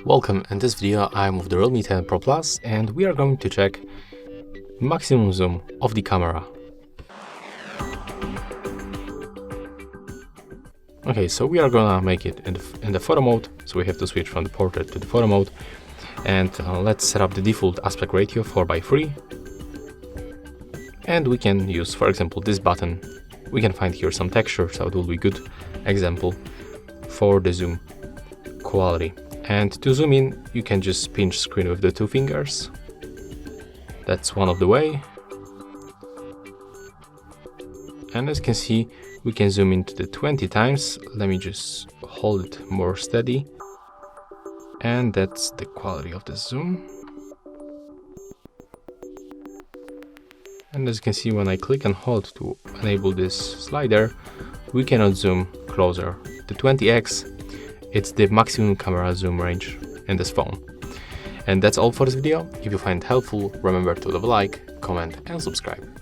Welcome. In this video I'm with the REALME 10 Pro Plus and we are going to check maximum zoom of the camera. Okay, so we are gonna make it in the photo mode, so we have to switch from the portrait to the photo mode, and let's set up the default aspect ratio 4:3, and we can use, for example, this button. We can find here some texture, so it will be good example for the zoom quality. And to zoom in, you can just pinch screen with the 2 fingers. That's one of the way. And as you can see, we can zoom into the 20 times. Let me just hold it more steady. And that's the quality of the zoom. And as you can see, when I click and hold to enable this slider, we cannot zoom closer. The 20x, it's the maximum camera zoom range in this phone. And that's all for this video. If you find it helpful, remember to leave a like, comment and subscribe.